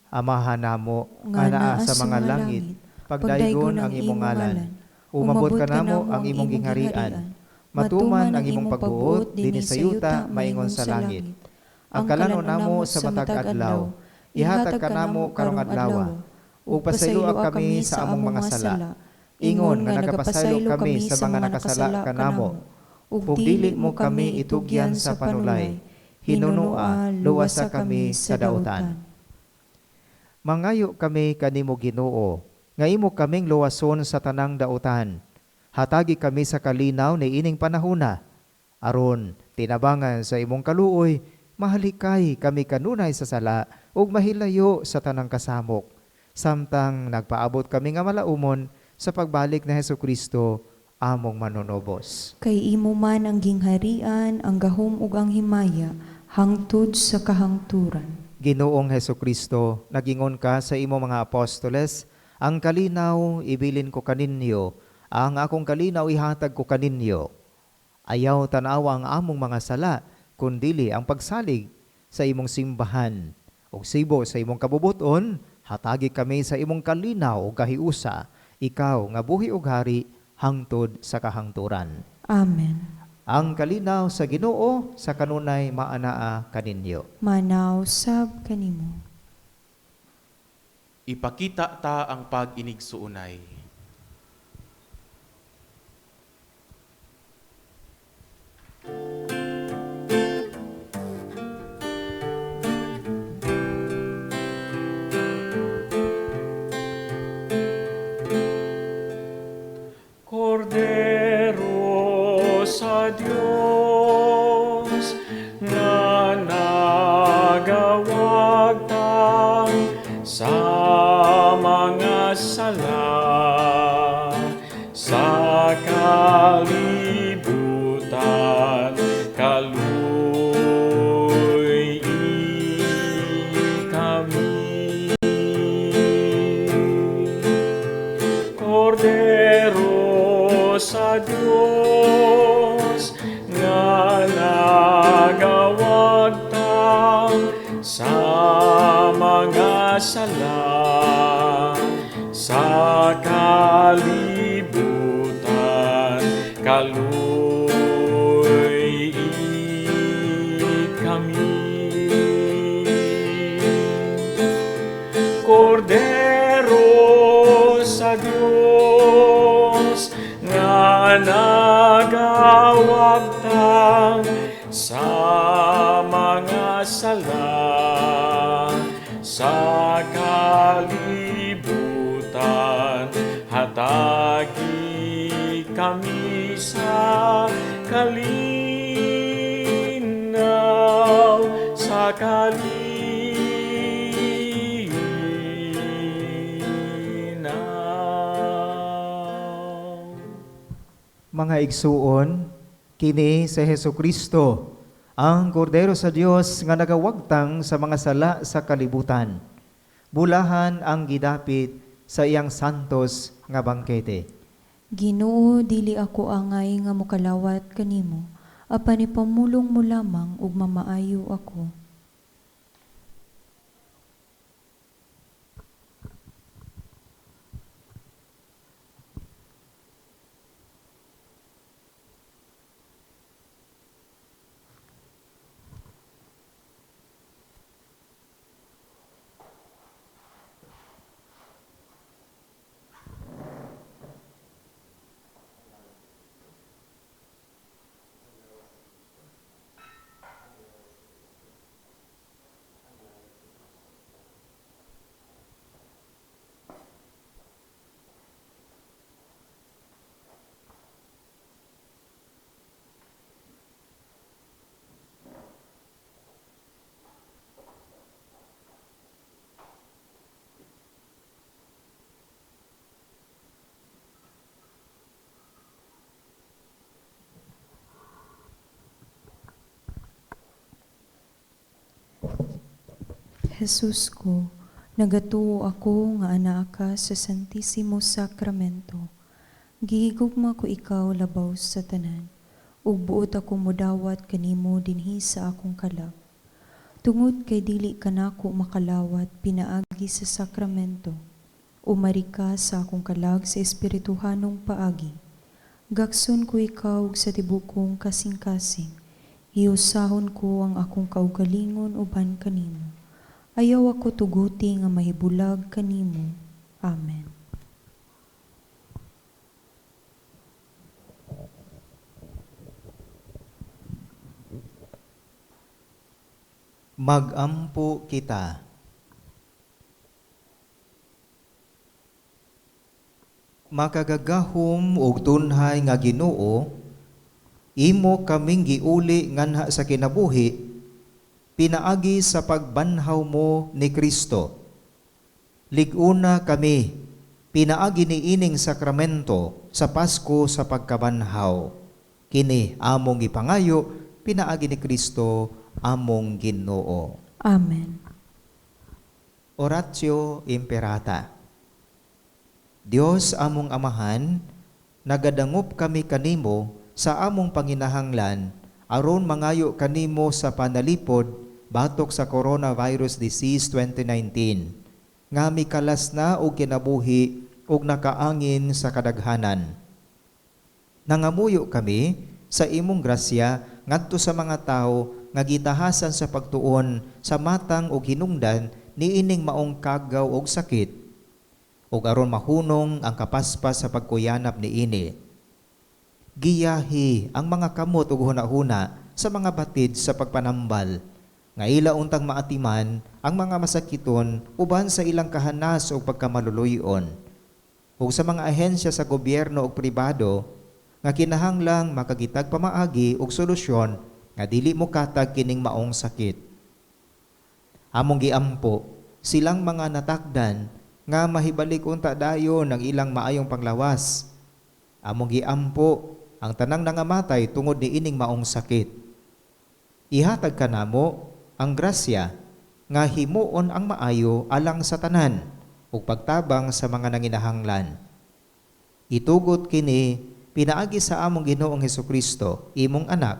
Amahan namo nga naa sa mga langit, pagdaygon ang imong ngalan. Umabot ka namo ang imong gingharian. Matuman ang imong pagbuot dinhi sa yuta maingon sa langit. Ang kalanon namo sa matag adlaw, ihatag ka namo karong adlaw. Ug pasayloa kami sa among mga sala. Ingon nga nagapasaylo kami sa mga nakasala kanamo. Ug dili mo kami itugyan sa panulay. Hinunua luwasa kami sa dautan. Mangayo kami kanimo Ginoo, nga imo kaming luwason sa tanang dautan. Hatagi kami sa kalinaw ni ining panahona. Aron tinabangan sa imong kaluoy, mahalikay kami kanunay sa sala ug mahilayo sa tanang kasamok. Samtang nagpaabot kami nga malaumon sa pagbalik na Hesukristo, among manonobos. Kay imo man ang gingharian, ang gahom ug ang himaya, hangtod sa kahangturan. Ginoong Hesukristo, nagingon ka sa imo mga apostoles, ang kalinaw ibilin ko kaninyo, ang akong kalinaw ihatag ko kaninyo. Ayaw tanawa ang among mga sala, kundili ang pagsalig sa imong simbahan. O sibo sa imong kabubuton, hatagi kami sa imong kalinaw o kahiusa, ikaw nga buhi ug hari, hangtod sa kahangturan. Amen. Ang kalinaw sa Ginoo sa kanunay maanaa kaninyo. Manaw sab kanimo. Ipakita ta ang pag-inigsuunay. Cordero sa Dios, nga nagawagtang sa mga sala sa kalibutan, kaluy kami. Cordero sa Dios, nga nagawagtang sa mga sala sa kalibutan, kaluy kami. Cordero sa Dios, nga nagawagtang sa mga sala sa kalibutan, hatagi kami sa kalinaw, sa kalinaw. Mga igsuon, kini si Hesukristo, ang Kordero sa Dios nga nagawagtang sa mga sala sa kalibutan. Bulahan ang gidapit sa iyang santos nga bangkete. Ginoo, dili ako angay nga mokalawat kanimo, apan ipamulong mo lamang ug mamaayo ako. Jesus ko, nagatuo ako nga anaa ka sa Santissimo Sacramento. Gihigugma ko ikaw labaw sa tanan, ug buot ako modawat kanimo dinhi sa akong kalag. Tungod kay dili kanako makalawat pinaagi sa sakramento, umari ka sa akong kalag sa espirituhanong paagi. Gakson ko ikaw ug sa tibukong kasing-kasing, hiusahon ko ang akong kaugalingon uban kanimo. Ayaw ako tuguti nga mahibulag kanimo. Amen. Magampo kita. Makagagahom og tunhay nga Ginoo, imo kaming giuli nganha sa kinabuhi, pinaagi sa pagbanhaw mo ni Kristo. Liguna kami, pinaagi ni ining sakramento sa Pasko sa pagkabanhaw. Kini among gipangayo, pinaagi ni Kristo among Ginoo. Amen. Oratio Imperata. Dios among Amahan, nagadangop kami kanimo sa among panginahanglan aron mangayo kanimo sa panalipod batok sa coronavirus disease 2019 nga mikalas na og kinabuhi ug nakaangin sa kadaghanan. Nangamuyo kami sa imong grasya ngadto sa mga tawo nga gitahasan sa pagtuon sa matang ug hinungdan niining maong kagaw ug sakit, ug aron mahunong ang kapaspas sa pagkuyanap niini. Giyahi ang mga kamot ug hunahuna sa mga batid sa pagpanambal, nga ila untang maatiman ang mga masakiton uban sa ilang kahanas o pagkamaluluyon, ug sa mga ahensya sa gobyerno ug pribado nga kinahanglang makagitag pamaagi ug solusyon nga dili mo katag kining maong sakit. Among giampo silang mga natakdan nga mahibalik unta dayon ang ilang maayong panglawas. Among giampo ang tanang nangamatay tungod ni ining maong sakit. Ihatag kanamo ang grasya nga himuon ang maayo alang sa tanan ug pagtabang sa mga nanginahanglan. Itugot kini pinaagi sa among Ginoong Hesukristo, imong anak,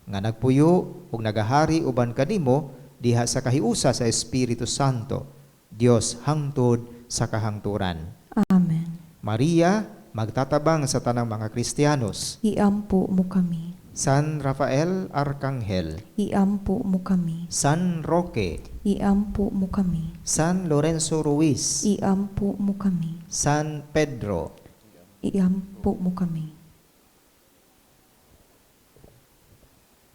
nga nagpuyo ug nagahari uban kanimo diha sa kahiusa sa Espiritu Santo, Dios hangtod sa kahangturan. Amen. Maria, magtatabang sa tanang mga Kristiyanos. Iampo mo kami. San Rafael Arcangel, Iampo mo kami. San Roque, Iampo mo kami. San Lorenzo Ruiz, Iampo mo kami. San Pedro, Iampo mo kami.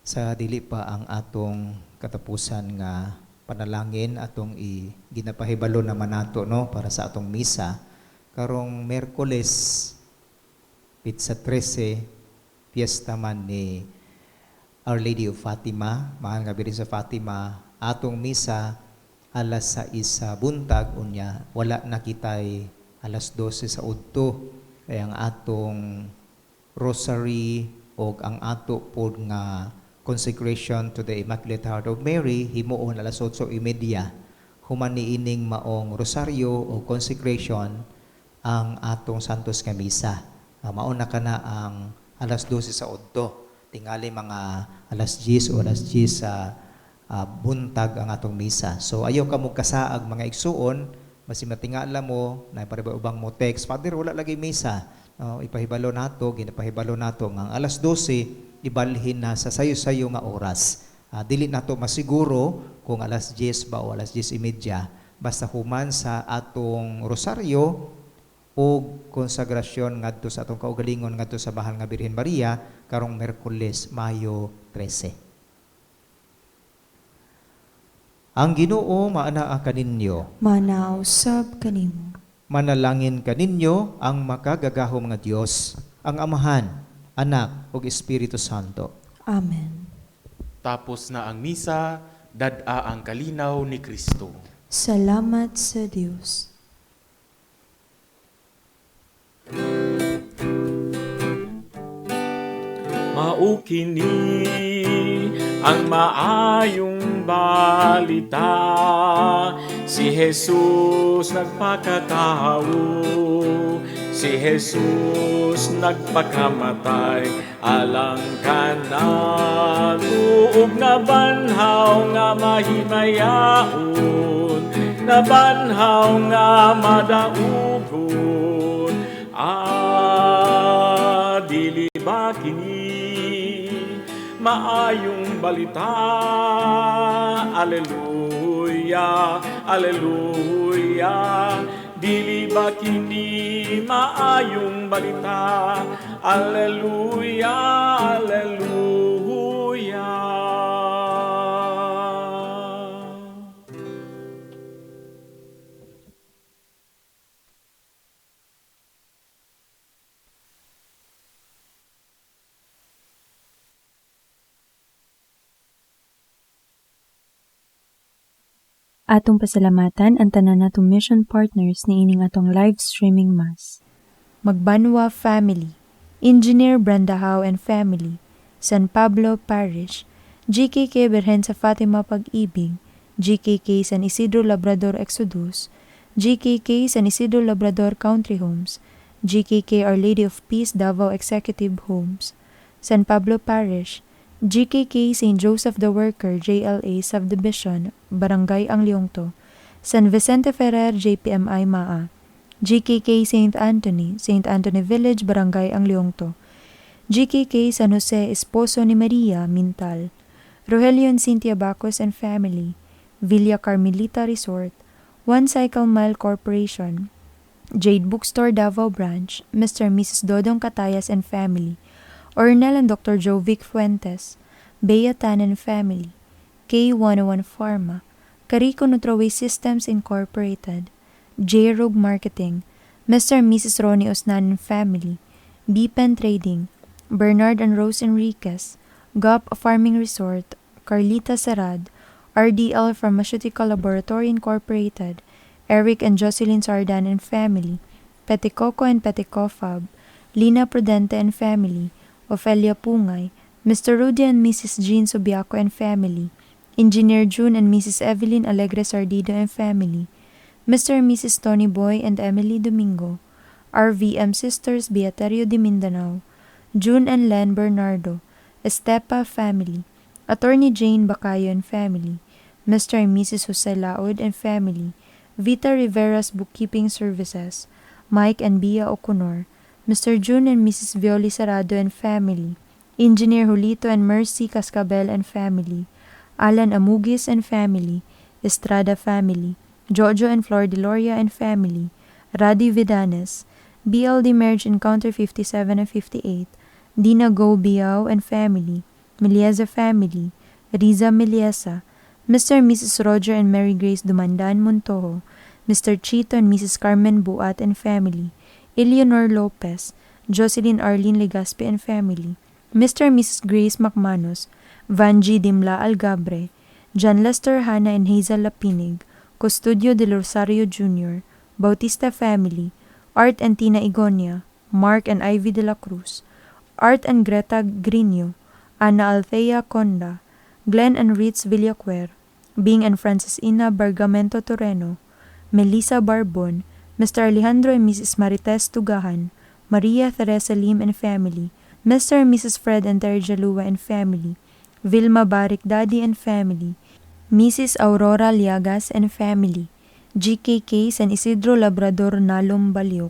sa dili pa ang atong katapusan nga panalangin atong ginapahibalo naman nato no para sa atong misa karong Miyerkules Pitsa 13 piyesta man ni Our Lady of Fatima, mahal nga Birhen sa Fatima. Atong misa alas 6 sa buntag unya wala na kitay alas 12 sa udto kay ang atong rosary o ang ato pod nga consecration to the Immaculate Heart of Mary himuon alas 8:30 human niining maong rosaryo o consecration ang atong santos nga misa. Mao na kana ang alas 12 sa udto, tingali mga alas 10 o alas 10 sa buntag ang atong misa. So ayaw ka mo kasaag mga igsuon, basi matingala mo na ubang mo text, Father wala lagi misa. Ipahibalo nato, ginapahibalo nato nga alas 12 ibalhin na sa sayo-sayo nga oras. Dili nato masiguro kung alas 10 ba o alas 10:30 basta human sa atong rosaryo o konsagrasyon ngadto sa atong kaugalingon ngadto sa Mahal nga Birhen Maria karong Miyerkules, Mayo 13. Ang Ginoo maanaa kaninyo. Manausab kanimo. Manalangin kaninyo ang makagagahom nga Dios, ang Amahan, Anak ug Espiritu Santo. Amen. Tapos na ang misa, dad-a ang kalinaw ni Kristo. Salamat sa Dios. Maukini ang maayong balita, si Jesus nagpakatao, si Jesus nagpakamatay, alang kanan, tuog na banhaw nga mahimayaon, na banhaw nga madaugon, dili ba kini maayong balita? Aleluya, aleluya. Dili ba kini maayong balita? Aleluya, aleluya. Atong pasalamatan ang tanan natong mission partners ni ining atong live streaming mass. Magbanwa Family, Engineer Brenda Howe and Family, San Pablo Parish, GKK Birhen sa Fatima Pag-ibig, GKK San Isidro Labrador Exodus, GKK San Isidro Labrador Country Homes, GKK Our Lady of Peace Davao Executive Homes, San Pablo Parish, GKK St. Joseph the Worker, JLA Subdivision, Barangay Ang Leongto, San Vicente Ferrer, JPMI Maa, GKK St. Anthony Village, Barangay Ang Leongto, GKK San Jose Esposo ni Maria, Mintal, Rogelio and Cynthia Bacos and Family, Villa Carmelita Resort, One Cycle Mile Corporation, Jade Bookstore Davao Branch, Mr. and Mrs. Dodong Catayas and Family, Ornel and Dr. Jovic Fuentes, Bea Tan and Family, K101 Pharma, Carico Nutroway Systems Incorporated, J-Rogue Marketing, Mr. and Mrs. Ronnie Osnan and Family, B-Pen Trading, Bernard and Rose Enriquez, GUP Farming Resort, Carlita Sarad, RDL Pharmaceutical Laboratory Incorporated, Eric and Jocelyn Sardan and Family, Peticoco and Peticofab, Lina Prudente and Family, Ofelia Pungay, Mr. Rudy and Mrs. Jean Subiaco and Family, Engineer June and Mrs. Evelyn Alegre Sardido and Family, Mr. and Mrs. Tony Boy and Emily Domingo, RVM Sisters Beaterio de Mindanao, June and Len Bernardo, Estepa Family, Attorney Jane Bacayo and Family, Mr. and Mrs. Jose Laud and Family, Vita Rivera's Bookkeeping Services, Mike and Bia Oconor, Mr. June and Mrs. Violi Sarado and Family, Engineer Julito and Mercy Cascabel and Family, Alan Amugis and Family, Estrada Family, Jojo and Flor Deloria and Family, Radi Vidanes, BLD Marriage Encounter 57 and 58, Dina Go Biao and Family, Milieza Family, Riza Miliesa, Mr. and Mrs. Roger and Mary Grace Dumandan Montojo, Mr. Chito and Mrs. Carmen Buat and Family, Eleanor Lopez, Jocelyn Arlene Legaspi and Family, Mr. and Mrs. Grace McManus, Vanji Dimla Algabre, John Lester Hannah and Hazel Lapinig, Custodio de Rosario Jr., Bautista Family, Art and Tina Igonia, Mark and Ivy de la Cruz, Art and Greta Grino, Ana Althea Conda, Glenn and Ritz Villaquer, Bing and Francisina Bargamento Toreno, Melissa Barbon, Mr. Alejandro and Mrs. Marites Tugahan, Maria Teresa Lim and Family, Mr. and Mrs. Fred and Terja Lua and Family, Vilma Barik Daddy and Family, Mrs. Aurora Liagas and Family, GKK San Isidro Labrador Nalom Baliok,